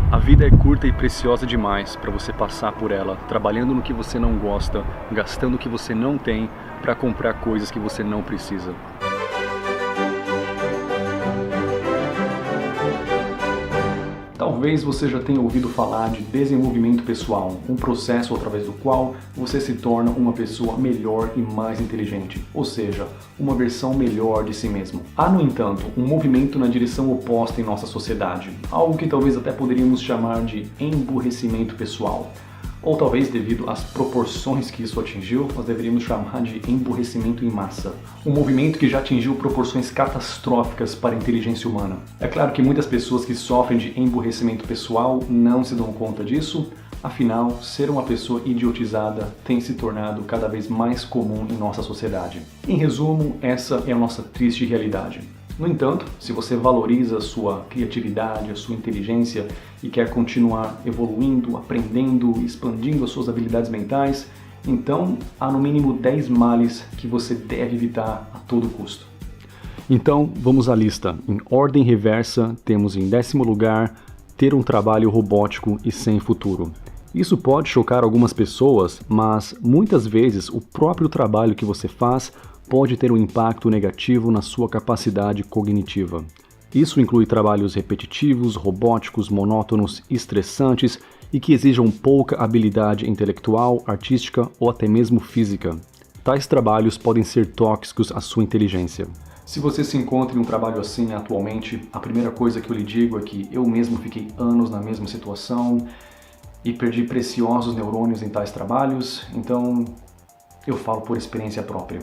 A vida é curta e preciosa demais para você passar por ela, trabalhando no que você não gosta, gastando o que você não tem para comprar coisas que você não precisa. Talvez você já tenha ouvido falar de desenvolvimento pessoal, um processo através do qual você se torna uma pessoa melhor e mais inteligente, ou seja, uma versão melhor de si mesmo. Há, no entanto, um movimento na direção oposta em nossa sociedade, algo que talvez até poderíamos chamar de emburrecimento pessoal. Ou talvez, devido às proporções que isso atingiu, nós deveríamos chamar de emburrecimento em massa. Um movimento que já atingiu proporções catastróficas para a inteligência humana. É claro que muitas pessoas que sofrem de emburrecimento pessoal não se dão conta disso, afinal, ser uma pessoa idiotizada tem se tornado cada vez mais comum em nossa sociedade. Em resumo, essa é a nossa triste realidade. No entanto, se você valoriza a sua criatividade, a sua inteligência e quer continuar evoluindo, aprendendo, expandindo as suas habilidades mentais, então há no mínimo 10 males que você deve evitar a todo custo. Então, vamos à lista. Em ordem reversa, temos em 10º lugar, ter um trabalho robótico e sem futuro. Isso pode chocar algumas pessoas, mas muitas vezes o próprio trabalho que você faz pode ter um impacto negativo na sua capacidade cognitiva. Isso inclui trabalhos repetitivos, robóticos, monótonos, estressantes e que exijam pouca habilidade intelectual, artística ou até mesmo física. Tais trabalhos podem ser tóxicos à sua inteligência. Se você se encontra em um trabalho assim atualmente, a primeira coisa que eu lhe digo é que eu mesmo fiquei anos na mesma situação e perdi preciosos neurônios em tais trabalhos, então eu falo por experiência própria.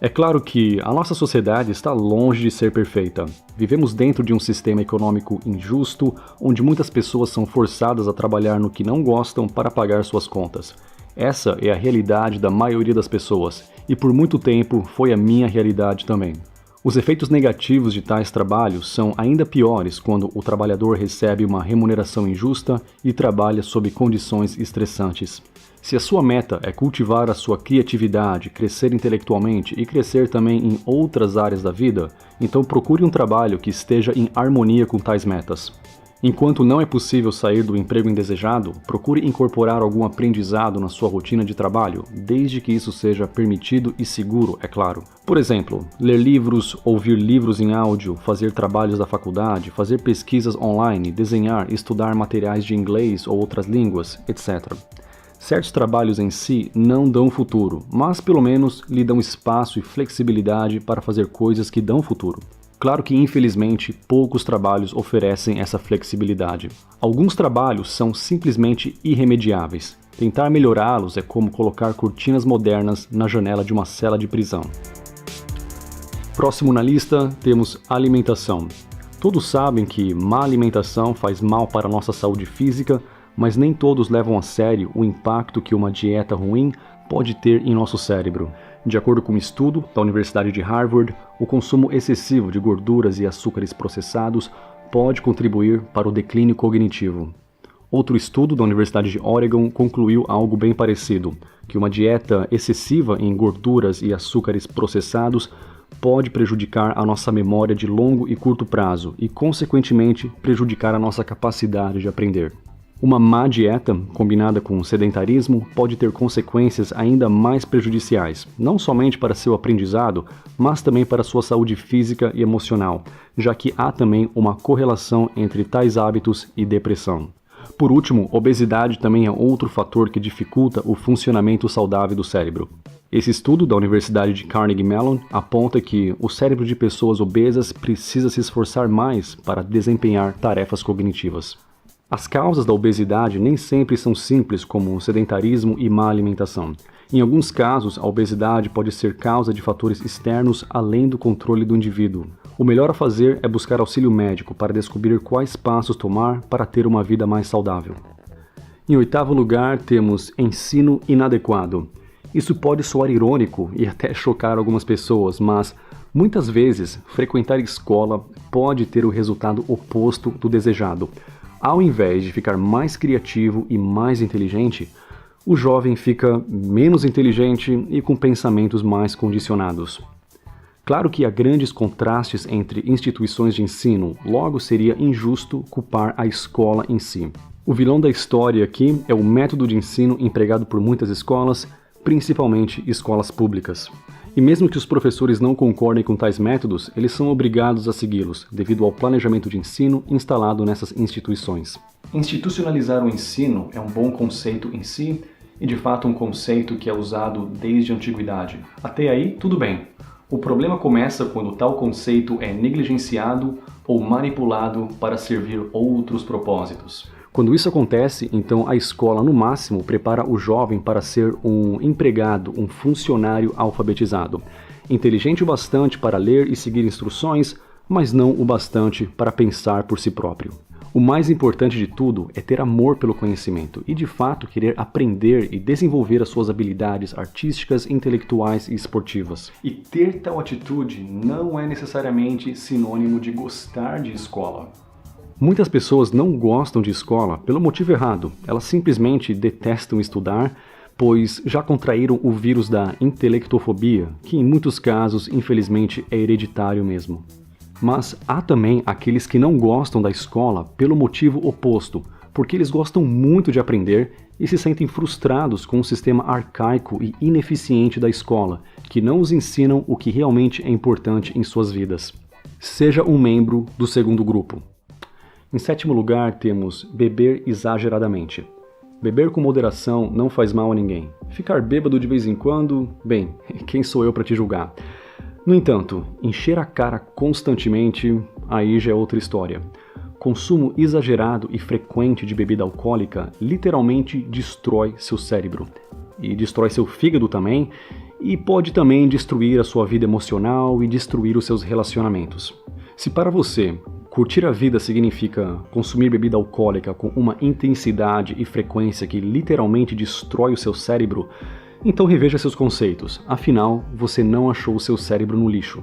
É claro que a nossa sociedade está longe de ser perfeita. Vivemos dentro de um sistema econômico injusto, onde muitas pessoas são forçadas a trabalhar no que não gostam para pagar suas contas. Essa é a realidade da maioria das pessoas, e por muito tempo foi a minha realidade também. Os efeitos negativos de tais trabalhos são ainda piores quando o trabalhador recebe uma remuneração injusta e trabalha sob condições estressantes. Se a sua meta é cultivar a sua criatividade, crescer intelectualmente e crescer também em outras áreas da vida, então procure um trabalho que esteja em harmonia com tais metas. Enquanto não é possível sair do emprego indesejado, procure incorporar algum aprendizado na sua rotina de trabalho, desde que isso seja permitido e seguro, é claro. Por exemplo, ler livros, ouvir livros em áudio, fazer trabalhos da faculdade, fazer pesquisas online, desenhar, estudar materiais de inglês ou outras línguas, etc. Certos trabalhos em si não dão futuro, mas pelo menos lhe dão espaço e flexibilidade para fazer coisas que dão futuro. Claro que, infelizmente, poucos trabalhos oferecem essa flexibilidade. Alguns trabalhos são simplesmente irremediáveis. Tentar melhorá-los é como colocar cortinas modernas na janela de uma cela de prisão. Próximo na lista, temos alimentação. Todos sabem que má alimentação faz mal para a nossa saúde física, mas nem todos levam a sério o impacto que uma dieta ruim pode ter em nosso cérebro. De acordo com um estudo da Universidade de Harvard, o consumo excessivo de gorduras e açúcares processados pode contribuir para o declínio cognitivo. Outro estudo da Universidade de Oregon concluiu algo bem parecido, que uma dieta excessiva em gorduras e açúcares processados pode prejudicar a nossa memória de longo e curto prazo e, consequentemente, prejudicar a nossa capacidade de aprender. Uma má dieta, combinada com sedentarismo, pode ter consequências ainda mais prejudiciais, não somente para seu aprendizado, mas também para sua saúde física e emocional, já que há também uma correlação entre tais hábitos e depressão. Por último, obesidade também é outro fator que dificulta o funcionamento saudável do cérebro. Esse estudo da Universidade de Carnegie Mellon aponta que o cérebro de pessoas obesas precisa se esforçar mais para desempenhar tarefas cognitivas. As causas da obesidade nem sempre são simples, como o sedentarismo e má alimentação. Em alguns casos, a obesidade pode ser causa de fatores externos além do controle do indivíduo. O melhor a fazer é buscar auxílio médico para descobrir quais passos tomar para ter uma vida mais saudável. Em 8º lugar, temos ensino inadequado. Isso pode soar irônico e até chocar algumas pessoas, mas muitas vezes frequentar escola pode ter o resultado oposto do desejado. Ao invés de ficar mais criativo e mais inteligente, o jovem fica menos inteligente e com pensamentos mais condicionados. Claro que há grandes contrastes entre instituições de ensino, logo seria injusto culpar a escola em si. O vilão da história aqui é o método de ensino empregado por muitas escolas, principalmente escolas públicas. E mesmo que os professores não concordem com tais métodos, eles são obrigados a segui-los, devido ao planejamento de ensino instalado nessas instituições. Institucionalizar o ensino é um bom conceito em si, e de fato um conceito que é usado desde a antiguidade. Até aí, tudo bem. O problema começa quando tal conceito é negligenciado ou manipulado para servir outros propósitos. Quando isso acontece, então a escola, no máximo, prepara o jovem para ser um empregado, um funcionário alfabetizado. Inteligente o bastante para ler e seguir instruções, mas não o bastante para pensar por si próprio. O mais importante de tudo é ter amor pelo conhecimento e, de fato, querer aprender e desenvolver as suas habilidades artísticas, intelectuais e esportivas. E ter tal atitude não é necessariamente sinônimo de gostar de escola. Muitas pessoas não gostam de escola pelo motivo errado. Elas simplesmente detestam estudar, pois já contraíram o vírus da intelectofobia, que em muitos casos, infelizmente, é hereditário mesmo. Mas há também aqueles que não gostam da escola pelo motivo oposto, porque eles gostam muito de aprender e se sentem frustrados com o sistema arcaico e ineficiente da escola, que não os ensinam o que realmente é importante em suas vidas. Seja um membro do segundo grupo. Em sétimo lugar, temos beber exageradamente. Beber com moderação não faz mal a ninguém. Ficar bêbado de vez em quando, bem, quem sou eu para te julgar? No entanto, encher a cara constantemente, aí já é outra história. Consumo exagerado e frequente de bebida alcoólica literalmente destrói seu cérebro. E destrói seu fígado também, e pode também destruir a sua vida emocional e destruir os seus relacionamentos. Se para você curtir a vida significa consumir bebida alcoólica com uma intensidade e frequência que literalmente destrói o seu cérebro, então reveja seus conceitos, afinal você não achou o seu cérebro no lixo.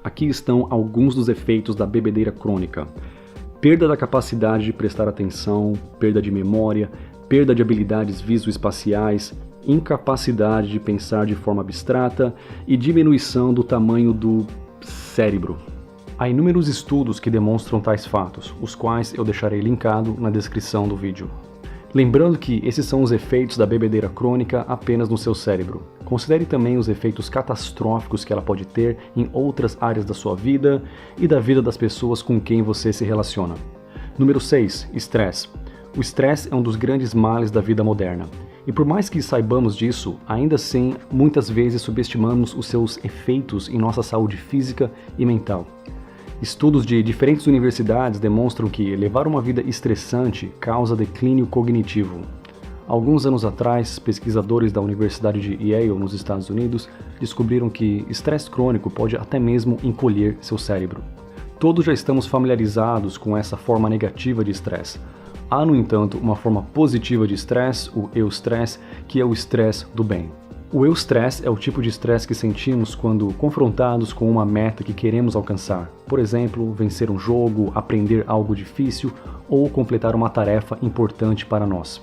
Aqui estão alguns dos efeitos da bebedeira crônica: perda da capacidade de prestar atenção, perda de memória, perda de habilidades visoespaciais, incapacidade de pensar de forma abstrata e diminuição do tamanho do cérebro. Há inúmeros estudos que demonstram tais fatos, os quais eu deixarei linkado na descrição do vídeo. Lembrando que esses são os efeitos da bebedeira crônica apenas no seu cérebro. Considere também os efeitos catastróficos que ela pode ter em outras áreas da sua vida e da vida das pessoas com quem você se relaciona. Número 6. Estresse. O estresse é um dos grandes males da vida moderna. E por mais que saibamos disso, ainda assim, muitas vezes subestimamos os seus efeitos em nossa saúde física e mental. Estudos de diferentes universidades demonstram que levar uma vida estressante causa declínio cognitivo. Alguns anos atrás, pesquisadores da Universidade de Yale, nos Estados Unidos, descobriram que estresse crônico pode até mesmo encolher seu cérebro. Todos já estamos familiarizados com essa forma negativa de estresse. Há, no entanto, uma forma positiva de estresse, o eustresse, que é o estresse do bem. O eustresse é o tipo de estresse que sentimos quando confrontados com uma meta que queremos alcançar. Por exemplo, vencer um jogo, aprender algo difícil ou completar uma tarefa importante para nós.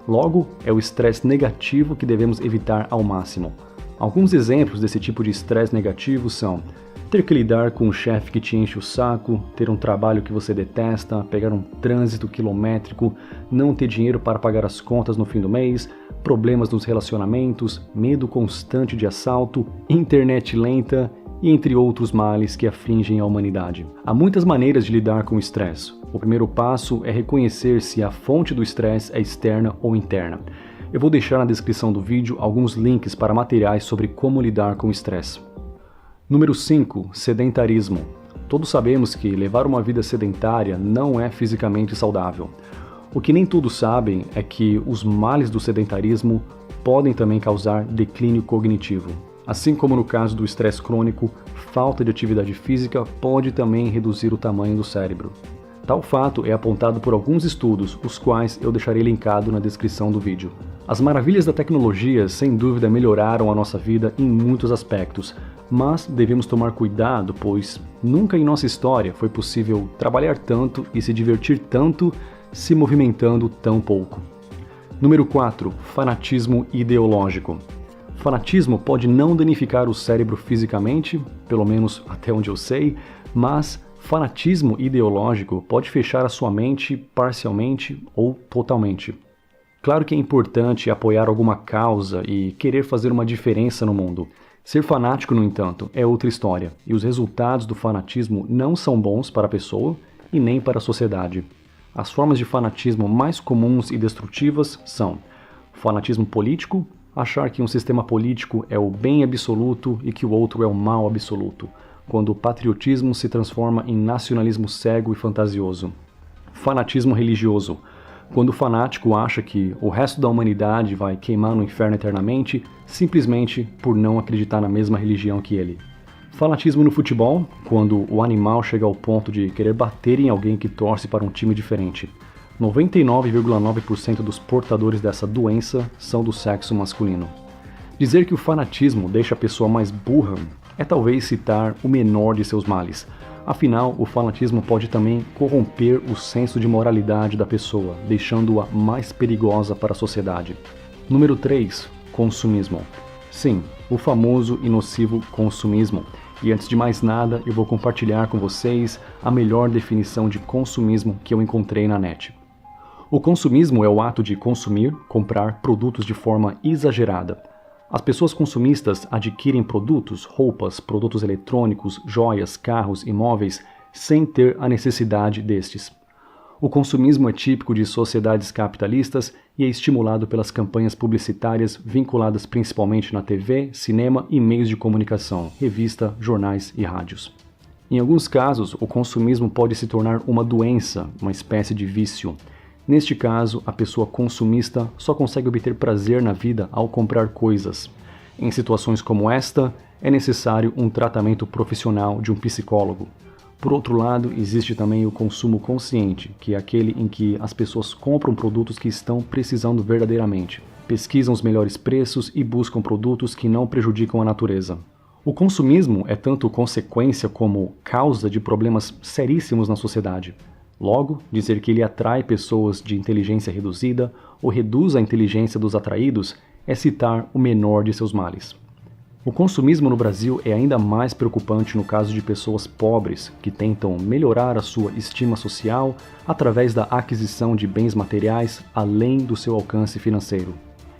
Logo, é o estresse negativo que devemos evitar ao máximo. Alguns exemplos desse tipo de estresse negativo são ter que lidar com um chefe que te enche o saco, ter um trabalho que você detesta, pegar um trânsito quilométrico, não ter dinheiro para pagar as contas no fim do mês, problemas nos relacionamentos, medo constante de assalto, internet lenta e entre outros males que afligem a humanidade. Há muitas maneiras de lidar com o estresse. O primeiro passo é reconhecer se a fonte do estresse é externa ou interna. Eu vou deixar na descrição do vídeo alguns links para materiais sobre como lidar com o estresse. Número 5. Sedentarismo. Todos sabemos que levar uma vida sedentária não é fisicamente saudável. O que nem todos sabem é que os males do sedentarismo podem também causar declínio cognitivo. Assim como no caso do estresse crônico, falta de atividade física pode também reduzir o tamanho do cérebro. Tal fato é apontado por alguns estudos, os quais eu deixarei linkado na descrição do vídeo. As maravilhas da tecnologia sem dúvida melhoraram a nossa vida em muitos aspectos, mas devemos tomar cuidado, pois nunca em nossa história foi possível trabalhar tanto e se divertir tanto se movimentando tão pouco. Número 4. Fanatismo ideológico. fanatismo pode não danificar o cérebro fisicamente, pelo menos até onde eu sei, mas fanatismo ideológico pode fechar a sua mente parcialmente ou totalmente. Claro que é importante apoiar alguma causa e querer fazer uma diferença no mundo. Ser fanático, no entanto, é outra história, e os resultados do fanatismo não são bons para a pessoa e nem para a sociedade. As formas de fanatismo mais comuns e destrutivas são fanatismo político, achar que um sistema político é o bem absoluto e que o outro é o mal absoluto, quando o patriotismo se transforma em nacionalismo cego e fantasioso. Fanatismo religioso, quando o fanático acha que o resto da humanidade vai queimar no inferno eternamente simplesmente por não acreditar na mesma religião que ele. Fanatismo no futebol, quando o animal chega ao ponto de querer bater em alguém que torce para um time diferente. 99,9% dos portadores dessa doença são do sexo masculino. Dizer que o fanatismo deixa a pessoa mais burra é talvez citar o menor de seus males. Afinal, o fanatismo pode também corromper o senso de moralidade da pessoa, deixando-a mais perigosa para a sociedade. Número 3. Consumismo. Sim, o famoso e nocivo consumismo. E antes de mais nada, eu vou compartilhar com vocês a melhor definição de consumismo que eu encontrei na net. O consumismo é o ato de consumir, comprar produtos de forma exagerada. As pessoas consumistas adquirem produtos, roupas, produtos eletrônicos, joias, carros, imóveis, sem ter a necessidade destes. O consumismo é típico de sociedades capitalistas e é estimulado pelas campanhas publicitárias vinculadas principalmente na TV, cinema e meios de comunicação, revista, jornais e rádios. Em alguns casos, o consumismo pode se tornar uma doença, uma espécie de vício. Neste caso, a pessoa consumista só consegue obter prazer na vida ao comprar coisas. Em situações como esta, é necessário um tratamento profissional de um psicólogo. Por outro lado, existe também o consumo consciente, que é aquele em que as pessoas compram produtos que estão precisando verdadeiramente, pesquisam os melhores preços e buscam produtos que não prejudicam a natureza. O consumismo é tanto consequência como causa de problemas seríssimos na sociedade. Logo, dizer que ele atrai pessoas de inteligência reduzida ou reduz a inteligência dos atraídos é citar o menor de seus males. O consumismo no Brasil é ainda mais preocupante no caso de pessoas pobres que tentam melhorar a sua estima social através da aquisição de bens materiais além do seu alcance financeiro.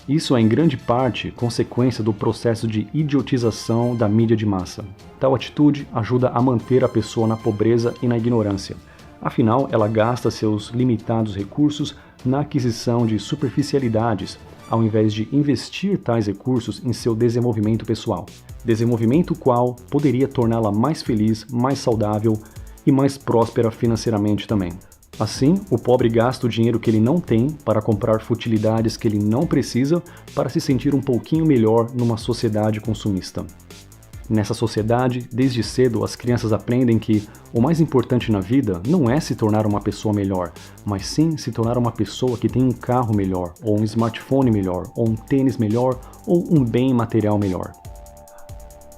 Isso é em grande parte consequência do processo de idiotização da mídia de massa. Tal atitude ajuda a manter a pessoa na pobreza e na ignorância. Afinal, ela gasta seus limitados recursos na aquisição de superficialidades, ao invés de investir tais recursos em seu desenvolvimento pessoal. Desenvolvimento qual poderia torná-la mais feliz, mais saudável e mais próspera financeiramente também. Assim, o pobre gasta o dinheiro que ele não tem para comprar futilidades que ele não precisa para se sentir um pouquinho melhor numa sociedade consumista. Nessa sociedade, desde cedo as crianças aprendem que o mais importante na vida não é se tornar uma pessoa melhor, mas sim se tornar uma pessoa que tem um carro melhor, ou um smartphone melhor, ou um tênis melhor, ou um bem material melhor.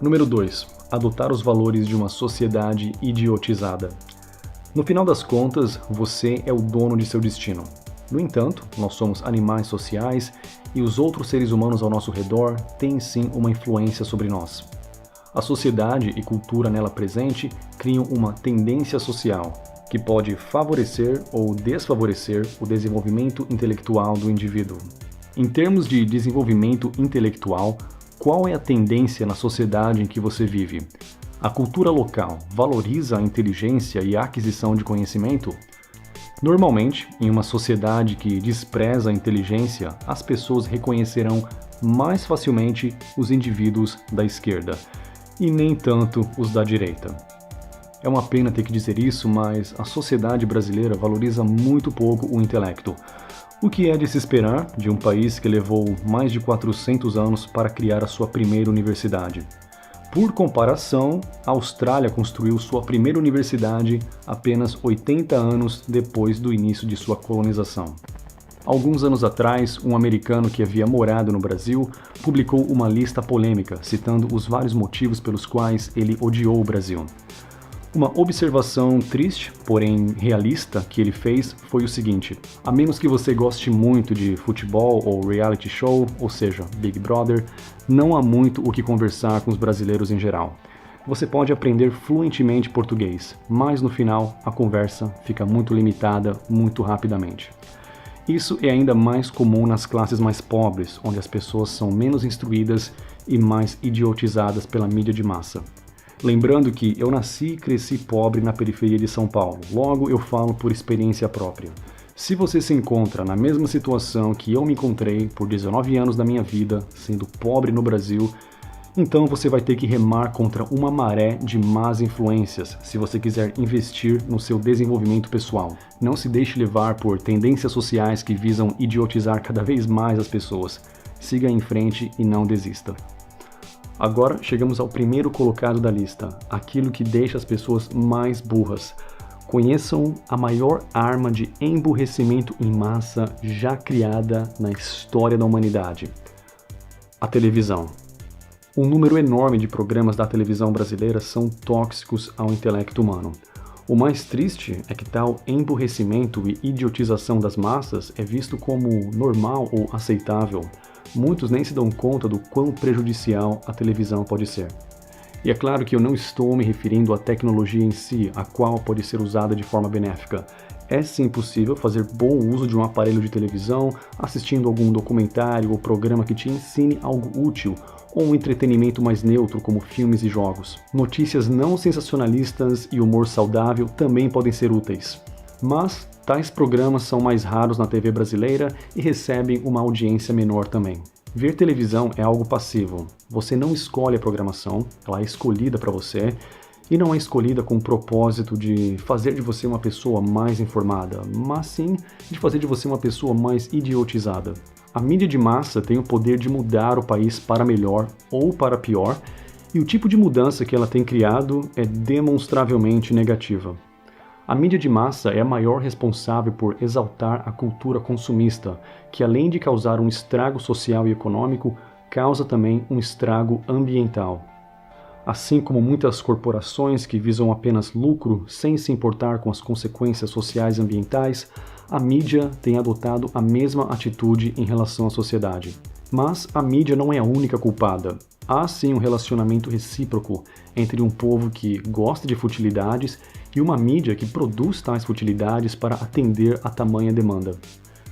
Número 2. Adotar os valores de uma sociedade idiotizada. No final das contas, você é o dono de seu destino. No entanto, nós somos animais sociais e os outros seres humanos ao nosso redor têm sim uma influência sobre nós. A sociedade e cultura nela presente criam uma tendência social, que pode favorecer ou desfavorecer o desenvolvimento intelectual do indivíduo. Em termos de desenvolvimento intelectual, qual é a tendência na sociedade em que você vive? A cultura local valoriza a inteligência e a aquisição de conhecimento? Normalmente, em uma sociedade que despreza a inteligência, as pessoas reconhecerão mais facilmente os indivíduos da esquerda, e nem tanto os da direita. É uma pena ter que dizer isso, mas a sociedade brasileira valoriza muito pouco o intelecto, o que é de se esperar de um país que levou mais de 400 anos para criar a sua primeira universidade. Por comparação, a Austrália construiu sua primeira universidade apenas 80 anos depois do início de sua colonização. Alguns anos atrás, um americano que havia morado no Brasil publicou uma lista polêmica, citando os vários motivos pelos quais ele odiou o Brasil. Uma observação triste, porém realista, que ele fez foi o seguinte: a menos que você goste muito de futebol ou reality show, ou seja, Big Brother, não há muito o que conversar com os brasileiros em geral. Você pode aprender fluentemente português, mas no final a conversa fica muito limitada muito rapidamente. Isso é ainda mais comum nas classes mais pobres, onde as pessoas são menos instruídas e mais idiotizadas pela mídia de massa. Lembrando que eu nasci e cresci pobre na periferia de São Paulo, logo eu falo por experiência própria. Se você se encontra na mesma situação que eu me encontrei por 19 anos da minha vida, sendo pobre no Brasil, então você vai ter que remar contra uma maré de más influências se você quiser investir no seu desenvolvimento pessoal. Não se deixe levar por tendências sociais que visam idiotizar cada vez mais as pessoas. Siga em frente e não desista. Agora chegamos ao primeiro colocado da lista, aquilo que deixa as pessoas mais burras. Conheçam a maior arma de emburrecimento em massa já criada na história da humanidade: a televisão. Um número enorme de programas da televisão brasileira são tóxicos ao intelecto humano. O mais triste é que tal emburrecimento e idiotização das massas é visto como normal ou aceitável. Muitos nem se dão conta do quão prejudicial a televisão pode ser. E é claro que eu não estou me referindo à tecnologia em si, a qual pode ser usada de forma benéfica. É sim possível fazer bom uso de um aparelho de televisão, assistindo algum documentário ou programa que te ensine algo útil, ou um entretenimento mais neutro como filmes e jogos. Notícias não sensacionalistas e humor saudável também podem ser úteis. Mas tais programas são mais raros na TV brasileira e recebem uma audiência menor também. Ver televisão é algo passivo. Você não escolhe a programação, ela é escolhida para você, e não é escolhida com o propósito de fazer de você uma pessoa mais informada, mas sim de fazer de você uma pessoa mais idiotizada. A mídia de massa tem o poder de mudar o país para melhor ou para pior, e o tipo de mudança que ela tem criado é demonstravelmente negativa. A mídia de massa é a maior responsável por exaltar a cultura consumista, que além de causar um estrago social e econômico, causa também um estrago ambiental. Assim como muitas corporações que visam apenas lucro sem se importar com as consequências sociais e ambientais, a mídia tem adotado a mesma atitude em relação à sociedade. Mas a mídia não é a única culpada. Há sim um relacionamento recíproco entre um povo que gosta de futilidades e uma mídia que produz tais futilidades para atender a tamanha demanda.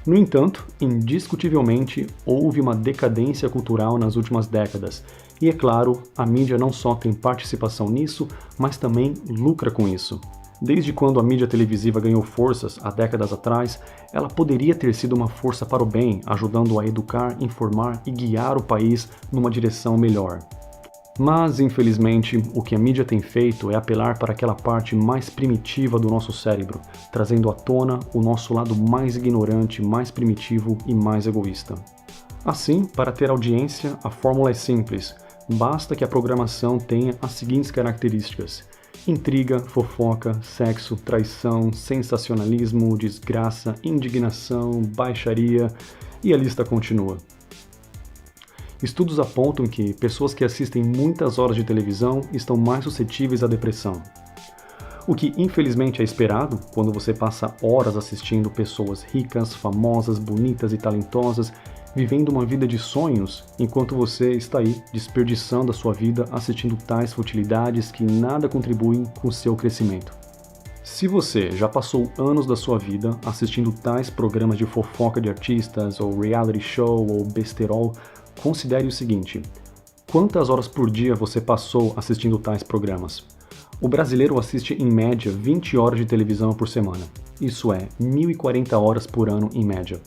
No entanto, indiscutivelmente, houve uma decadência cultural nas últimas décadas, e é claro, a mídia não só tem participação nisso, mas também lucra com isso. Desde quando a mídia televisiva ganhou forças, há décadas atrás, ela poderia ter sido uma força para o bem, ajudando a educar, informar e guiar o país numa direção melhor. Mas, infelizmente, o que a mídia tem feito é apelar para aquela parte mais primitiva do nosso cérebro, trazendo à tona o nosso lado mais ignorante, mais primitivo e mais egoísta. Assim, para ter audiência, a fórmula é simples. Basta que a programação tenha as seguintes características: intriga, fofoca, sexo, traição, sensacionalismo, desgraça, indignação, baixaria, e a lista continua. Estudos apontam que pessoas que assistem muitas horas de televisão estão mais suscetíveis à depressão. O que infelizmente é esperado quando você passa horas assistindo pessoas ricas, famosas, bonitas e talentosas vivendo uma vida de sonhos, enquanto você está aí desperdiçando a sua vida assistindo tais futilidades que nada contribuem com o seu crescimento. Se você já passou anos da sua vida assistindo tais programas de fofoca de artistas, ou reality show, ou besterol, considere o seguinte: quantas horas por dia você passou assistindo tais programas? O brasileiro assiste em média 20 horas de televisão por semana. Isso é 1.040 horas por ano em média.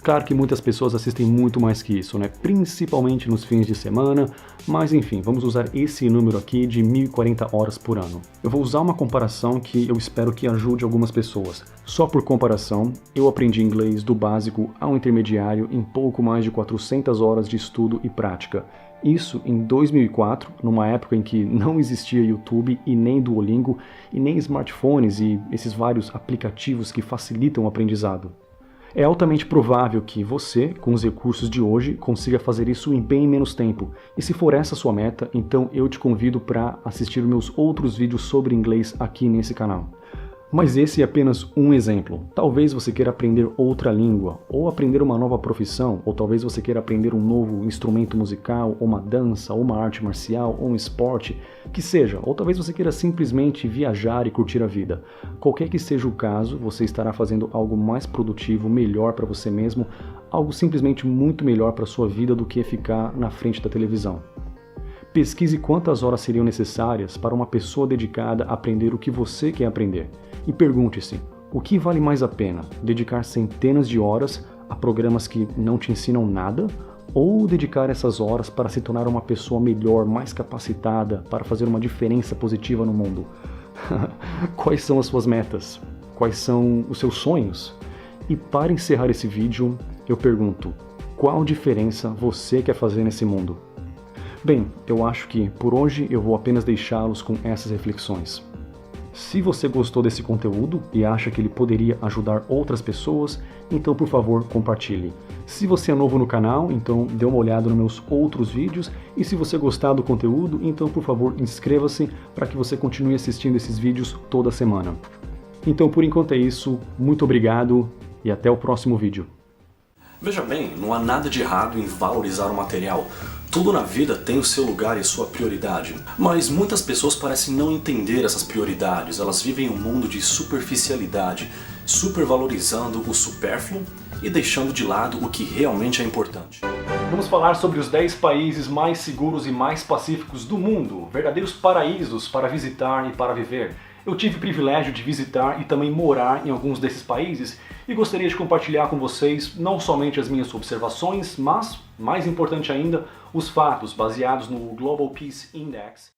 Claro que muitas pessoas assistem muito mais que isso, né? Principalmente nos fins de semana, mas enfim, vamos usar esse número aqui de 1.040 horas por ano. Eu vou usar uma comparação que eu espero que ajude algumas pessoas. Só por comparação, eu aprendi inglês do básico ao intermediário em pouco mais de 400 horas de estudo e prática. Isso em 2004, numa época em que não existia YouTube e nem Duolingo e nem smartphones e esses vários aplicativos que facilitam o aprendizado. É altamente provável que você, com os recursos de hoje, consiga fazer isso em bem menos tempo. E se for essa a sua meta, então eu te convido para assistir meus outros vídeos sobre inglês aqui nesse canal. Mas esse é apenas um exemplo. Talvez você queira aprender outra língua, ou aprender uma nova profissão, ou talvez você queira aprender um novo instrumento musical, ou uma dança, ou uma arte marcial, ou um esporte, que seja. Ou talvez você queira simplesmente viajar e curtir a vida. Qualquer que seja o caso, você estará fazendo algo mais produtivo, melhor para você mesmo, algo simplesmente muito melhor para a sua vida do que ficar na frente da televisão. Pesquise quantas horas seriam necessárias para uma pessoa dedicada a aprender o que você quer aprender. E pergunte-se, o que vale mais a pena? Dedicar centenas de horas a programas que não te ensinam nada? Ou dedicar essas horas para se tornar uma pessoa melhor, mais capacitada, para fazer uma diferença positiva no mundo? Quais são as suas metas? Quais são os seus sonhos? E para encerrar esse vídeo, eu pergunto, qual diferença você quer fazer nesse mundo? Bem, eu acho que por hoje eu vou apenas deixá-los com essas reflexões. Se você gostou desse conteúdo e acha que ele poderia ajudar outras pessoas, então por favor compartilhe. Se você é novo no canal, então dê uma olhada nos meus outros vídeos, e se você gostar do conteúdo, então por favor inscreva-se para que você continue assistindo esses vídeos toda semana. Então por enquanto é isso, muito obrigado e até o próximo vídeo. Veja bem, não há nada de errado em valorizar o material. Tudo na vida tem o seu lugar e sua prioridade. Mas muitas pessoas parecem não entender essas prioridades. Elas vivem um mundo de superficialidade, supervalorizando o supérfluo e deixando de lado o que realmente é importante. Vamos falar sobre os 10 países mais seguros e mais pacíficos do mundo. Verdadeiros paraísos para visitar e para viver. Eu tive o privilégio de visitar e também morar em alguns desses países e gostaria de compartilhar com vocês não somente as minhas observações, mas, mais importante ainda, os fatos baseados no Global Peace Index.